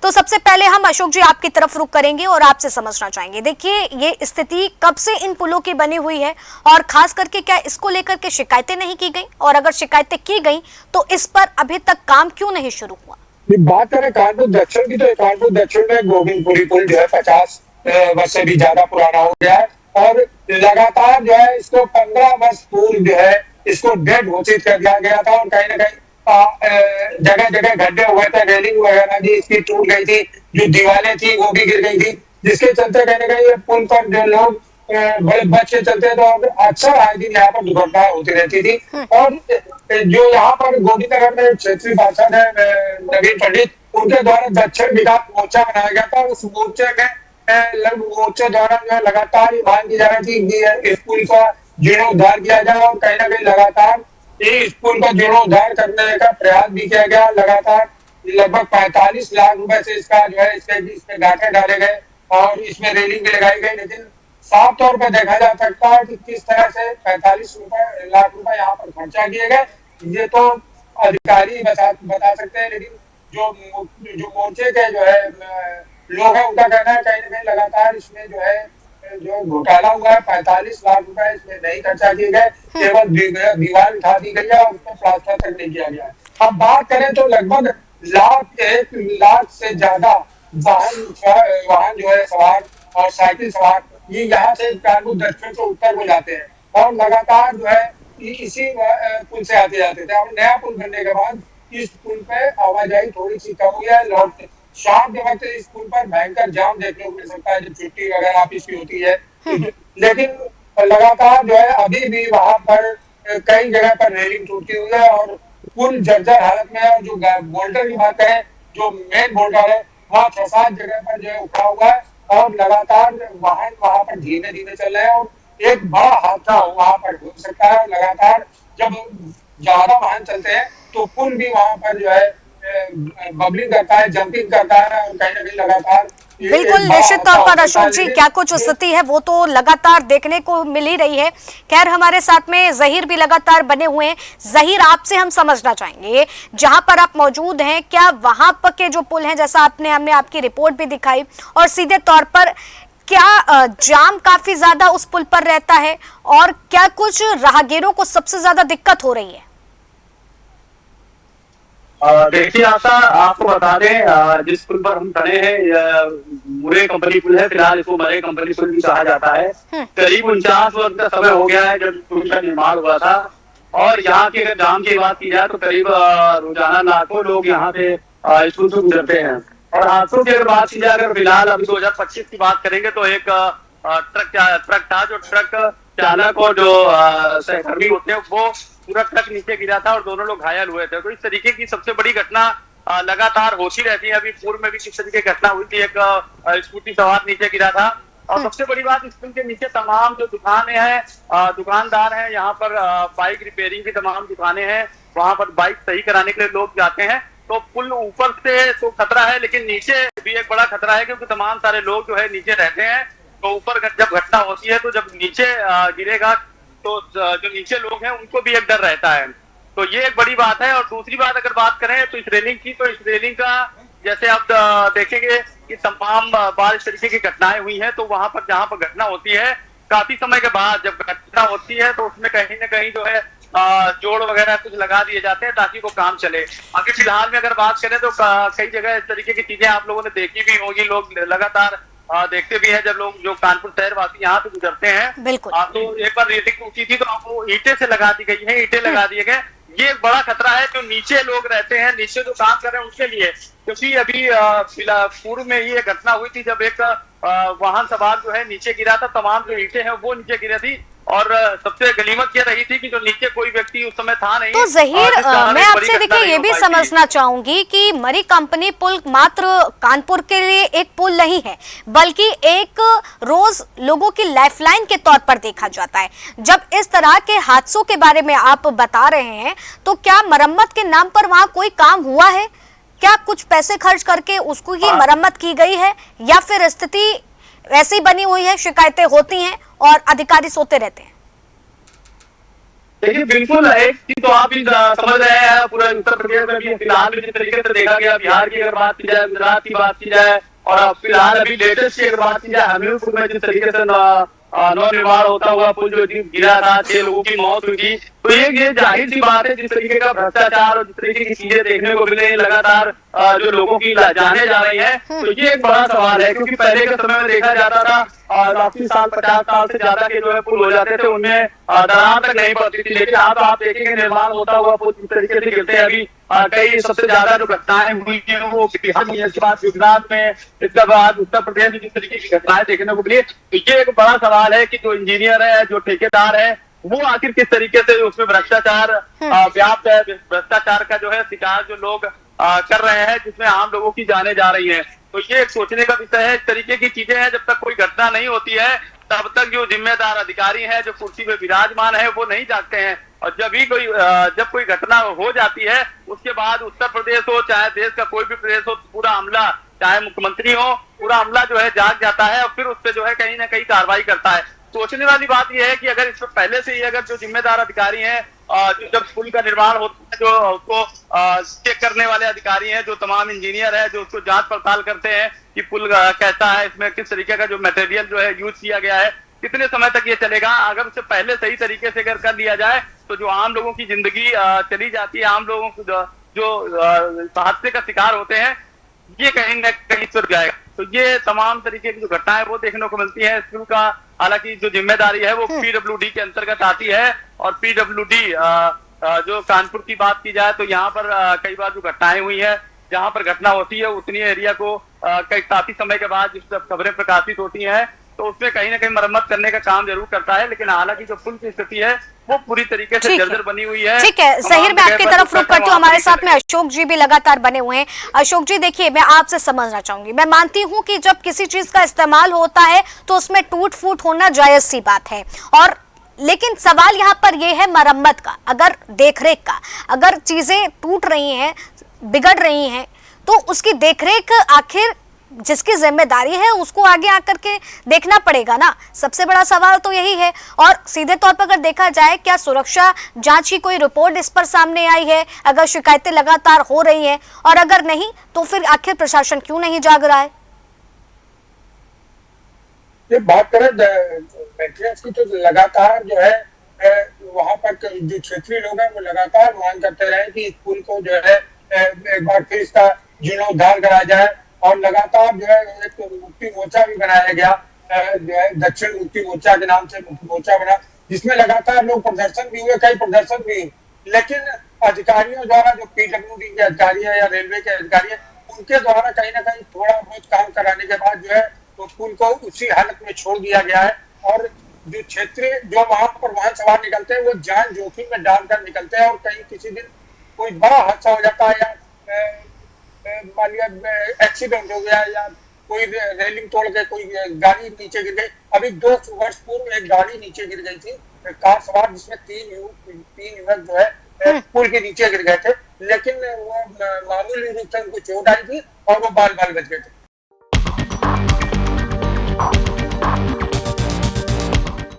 तो सबसे पहले हम अशोक जी आपकी तरफ रुख करेंगे और आपसे समझना चाहेंगे। देखिए, ये स्थिति कब से इन पुलों की बनी हुई है और खास करके क्या इसको लेकर के शिकायतें नहीं की गई, और अगर शिकायतें की गई तो इस पर अभी तक काम क्यों नहीं शुरू हुआ? बात करें कानपुर दक्षिण की, तो कानपुर दक्षिण में गोविंदपुरी पुल जो है 50 वर्ष से भी ज्यादा पुराना हो गया है और लगातार जो है इसको 15 वर्ष पूर्व जो है इसको डेड घोषित कर दिया गया था और कहीं ना कहीं जगह जगह गड्ढे हुए थे, रेलिंग वगैरह भी इसकी टूट गई थी, जो दीवारें थी वो भी गिर गई थी, जिसके चलते कहीं ना कहीं ये पुल पर जो लोग बड़े बच्चे चलते थे और अक्सर आए दिन यहाँ पर दुर्घटनाएं होती रहती थी। और जो यहाँ पर गोविंदनगर में क्षेत्रीय पार्षद है नवीन पंडित, उनके द्वारा दक्षिण विकास मोर्चा बनाया गया था। उस मोर्चे में मोर्चे द्वारा जो है लगातार मांग की जा रही थी कि स्कूल का जीर्णोद्धार किया जाए और कहीं ना कहीं लगातार स्कूल का जीर्णोद्धार करने का प्रयास भी किया गया। लगातार लगभग 45 लाख रुपए से इसका जो है इसके गांठे डाले गए और इसमें रेलिंग भी लगाई गई, लेकिन साफ तौर पर देखा जा सकता है कि किस तरह से 45 लाख रुपए यहाँ पर खर्चा किए गए, ये तो अधिकारी बता सकते हैं। लेकिन जो मोर्चे के जो है लोग हैं, उनका कहना है कहीं ना कहीं लगातार इसमें जो है जो घोटाला हुआ है, 45 लाख रुपए इसमें नहीं खर्चा किए गए, केवल दीवार उठा दी गई है और उसमें प्लास्टर तक नहीं किया गया है। अब बात करें तो लगभग 1 लाख से ज्यादा वाहन जो है सवार और साइकिल सवार ये यहाँ से कानपुर दक्षिण से उत्तर को जाते हैं और लगातार जो है इसी पुल से आते जाते थे। और नया पुल बनने के बाद इस पुल पे आवाजाही थोड़ी सी कम हुई है। शाम के वक्त इस पुल पर भयंकर जाम देखने को मिल सकता है जब छुट्टी वगैरह ऑफिस की होती है, लेकिन लगातार जो है अभी भी वहां पर कई जगह पर रेलिंग टूटी हुई है और पुल जर्जर हालत में है। और जो बोल्डर की बात करें, जो मेन बोल्डर है वहाँ 6-7 जगह पर जो है उठा हुआ है और लगातार वाहन वहां पर धीमे धीमे चल रहे हैं और एक बड़ा हादसा वहां पर हो सकता है। लगातार जब ज्यादा वाहन चलते हैं तो पुल भी वहां पर जो है बबलिंग करता है, जंपिंग करता है और कहीं ना कहीं लगातार बिल्कुल निश्चित तौर पर अशोक जी क्या कुछ स्थिति है वो तो लगातार देखने को मिल ही रही है। खैर, हमारे साथ में जहीर भी लगातार बने हुए हैं। जहीर, आपसे हम समझना चाहेंगे, जहां पर आप मौजूद हैं, क्या वहां पर के जो पुल हैं, जैसा हमने आपकी रिपोर्ट भी दिखाई, और सीधे तौर पर क्या जाम काफी ज्यादा उस पुल पर रहता है और क्या कुछ राहगीरों को सबसे ज्यादा दिक्कत हो रही है? देखिए आशा, आपको बता दें जिस पुल पर हम खड़े हैं मुरे कंपनी पुल है। फिलहाल इसको मरे कंपनी पुल भी कहा जाता है। करीब 49 वर्ष का समय हो गया है जब पुल का निर्माण हुआ था और यहाँ के अगर जाम की बात की जाए तो करीब रोजाना लाखों लोग यहाँ पे स्कूल से गुजरते हैं। और हादसों की अगर बात की जाए, अगर फिलहाल अभी 2025 की बात करेंगे तो एक ट्रक था, जो ट्रक चालक और जो सहकर्मी होते हैं वो पूरा ट्रक नीचे गिरा था और दोनों लोग घायल हुए थे। तो इस तरीके की सबसे बड़ी घटना लगातार होती रहती है। अभी पूर्व में भी किस तरीके की घटना हुई थी, एक स्कूटी सवार नीचे गिरा था। और सबसे बड़ी बात, इस पुल के नीचे तमाम जो दुकानें हैं, दुकानदार हैं, यहाँ पर बाइक रिपेयरिंग की तमाम दुकानें हैं, वहां पर बाइक सही कराने के लिए लोग जाते हैं। तो पुल ऊपर से तो खतरा है, लेकिन नीचे भी एक बड़ा खतरा है क्योंकि तमाम सारे लोग जो है नीचे रहते हैं। तो ऊपर जब घटना होती है तो जब नीचे गिरेगा तो जो नीचे लोग हैं उनको भी एक डर रहता है। तो ये एक बड़ी बात है। और दूसरी बात अगर बात करें तो इस रेलिंग की, तो इस रेलिंग का जैसे आप देखेंगे कि तमाम बार इस तरीके की घटनाएं हुई हैं, तो वहां पर जहां पर घटना होती है काफी समय के बाद जब घटना होती है तो उसमें कहीं ना कहीं जो है जोड़ वगैरह कुछ लगा दिए जाते हैं ताकि वो काम चले। अभी फिलहाल में अगर बात करें तो कई जगह इस तरीके की चीजें आप लोगों ने देखी भी होगी, लोग लगातार देखते भी हैं। जब लोग जो कानपुर शहर वासी यहाँ पे गुजरते हैं, बिल्कुल तो एक बार रेलिंग टूटी थी तो वो ईंटें से लगा दी गई है, ईंटें लगा दिए गए। ये एक बड़ा खतरा है जो नीचे लोग रहते हैं, नीचे जो काम कर रहे हैं उनके लिए। क्योंकि अभी फिलहाल पूर्व में ही एक घटना हुई थी जब एक वाहन सवार जो है नीचे गिरा था, तमाम जो ईंटें हैं वो नीचे गिरी थी और सबसे गनीमत ये रही थी कि जो नीचे कोई व्यक्ति उस समय था नहीं। तो जहीर, मैं आपसे देखिए ये भी समझना चाहूंगी कि मरी कंपनी पुल मात्र कानपुर के लिए एक पुल नहीं है, बल्कि एक रोज लोगों की लाइफलाइन के तौर पर देखा जाता है। जब इस तरह के हादसों के बारे में आप बता रहे हैं तो क्या मरम्मत के नाम पर वहां कोई काम हुआ है? क्या कुछ पैसे खर्च करके उसको ही मरम्मत की गई है या फिर स्थिति ऐसी बनी हुई है, शिकायतें होती हैं और अधिकारी सोते रहते हैं? देखिए बिल्कुल एक चीज तो आप भी समझ रहे हैं, पूरा उत्तर प्रदेश में भी फिलहाल जिस तरीके से देखा गया, बिहार की अगर बात की जाए, गुजरात की बात की जाए, और अब फिलहाल अभी लेटेस्ट की अगर बात की जाए, हमीरपुर में जिस तरीके से नवनिर्माण होता हुआ पुल जो गिरा था, 6 लोगों की मौत हुई थी, तो ये जाहिर सी बात है, जिस तरीके का भ्रष्टाचार और जिस तरीके की चीजें देखने को मिल रही है लगातार, जो लोगों की जाने जा रही है, तो ये एक बड़ा सवाल है। क्योंकि पहले के समय में देखा जाता था 80 साल 50 साल से ज्यादा के जो है पुल हो जाते थे, उनमें दरार तक नहीं पड़ती थी। लेकिन अब आप देखेंगे निर्माण होता हुआ पुल जिस तरीके से गिरते हैं, अभी कई सबसे ज्यादा जो घटनाएं हुई हैं वो बिहार में, इसके बाद गुजरात में, इसके बाद उत्तर प्रदेश में जिस तरीके की घटनाएं देखने को मिली, तो ये एक बड़ा सवाल है कि जो इंजीनियर है, जो ठेकेदार है, वो आखिर किस तरीके से उसमें भ्रष्टाचार व्याप्त है, भ्रष्टाचार का जो है शिकार जो लोग कर रहे हैं, जिसमें आम लोगों की जाने जा रही है। तो ये एक सोचने का विषय है। इस तरीके की चीजें हैं, जब तक कोई घटना नहीं होती है तब तक जो जिम्मेदार अधिकारी हैं, जो कुर्सी पे विराजमान है, वो नहीं जागते हैं। और जब कोई घटना हो जाती है, उसके बाद उत्तर प्रदेश हो चाहे देश का कोई भी प्रदेश हो, पूरा अमला, चाहे मुख्यमंत्री हो, पूरा अमला जो है जाग जाता है और फिर उस पर जो है कहीं ना कहीं कार्रवाई करता है। सोचने वाली बात यह है कि अगर इस पर पहले से ही अगर जो जिम्मेदार अधिकारी हैं, जब पुल का निर्माण होता है, जो उसको चेक करने वाले अधिकारी हैं, जो तमाम इंजीनियर है, जो उसको जांच पड़ताल करते हैं कि पुल कैसा है, इसमें किस तरीके का जो मटेरियल जो है यूज किया गया है, कितने समय तक ये चलेगा, अगर उससे पहले सही तरीके से अगर कर लिया जाए तो जो आम लोगों की जिंदगी चली जाती है, आम लोगों को जो हादसे का शिकार होते हैं, ये कहीं न कहीं सुध जाएगा। तो ये तमाम तरीके की जो घटनाएं वो देखने को मिलती है। स्कूल का हालांकि जो जिम्मेदारी है वो पीडब्ल्यूडी के अंतर्गत आती है, और पीडब्ल्यूडी जो कानपुर की बात की जाए तो यहाँ पर कई बार जो घटनाएं हुई है, जहाँ पर घटना होती है उतनी एरिया को काफी समय के बाद जिस खबरें प्रकाशित होती हैं, तो उसमें कहीं ना कहीं मरम्मत करने का काम जरूर करता है। लेकिन हालांकि जो पुल की स्थिति है वो पूरी तरीके से जर्जर बनी हुई है। ठीक है, ज़हीर मैं आपकी तरफ रुक करती हूँ। हमारे साथ में अशोक जी भी लगातार बने हुए हैं। अशोक जी देखिए, मैं आपसे समझना चाहूंगी, मैं मानती हूँ कि जब किसी चीज का इस्तेमाल होता है तो उसमें टूट फूट होना जायज सी बात है, और लेकिन सवाल यहाँ पर यह है मरम्मत का, अगर देखरेख का, अगर चीजें टूट रही हैं, बिगड़ रही हैं, तो उसकी देखरेख आखिर जिसकी जिम्मेदारी है उसको आगे आकर के देखना पड़ेगा ना। सबसे बड़ा सवाल तो यही है। और सीधे तौर पर अगर देखा जाए, क्या सुरक्षा जांच की कोई रिपोर्ट इस पर सामने आई है, अगर शिकायतें लगातार हो रही हैं, और अगर नहीं तो फिर आखिर प्रशासन क्यों नहीं जाग रहा है? ये बात करें मेंटेनेंस की, तो लगातार जो है वहां पर जो क्षेत्रीय लोग हैं वो लगातार मांग करते रहे कि इस पुल को जो है एक बार फिर इसका जीर्णोद्धार कराया जाए, और लगातार जो है एक मुक्ति मोर्चा भी बनाया गया, जो है दक्षिण मुक्ति मोर्चा के नाम से मुक्ति मोर्चा बना, जिसमें लगातार लोग प्रदर्शन भी हुए, कई प्रदर्शन भी हुए। लेकिन अधिकारियों द्वारा, जो पीडब्ल्यूडी के अधिकारी है या रेलवे के अधिकारी है, उनके द्वारा कहीं ना कहीं थोड़ा बहुत काम कराने के बाद जो है वो पुल को उसी हालत में छोड़ दिया गया है। और जो क्षेत्रीय जो वहां पर वाहन सवार निकलते हैं वो जान जोखिम में डालकर निकलते हैं, और कहीं किसी दिन कोई बड़ा हादसा हो जाता है, या मान लिया एक्सीडेंट हो गया, या कोई रेलिंग तोड़ के कोई गाड़ी नीचे गिर गई। अभी 2 वर्ष पूर्व एक गाड़ी नीचे गिर गई थी, कार सवार, जिसमें 3 युवक जो है पुल के नीचे गिर गए थे, लेकिन वो मामूली रूप से उनको चोट आई थी और वो बाल बच गए थे।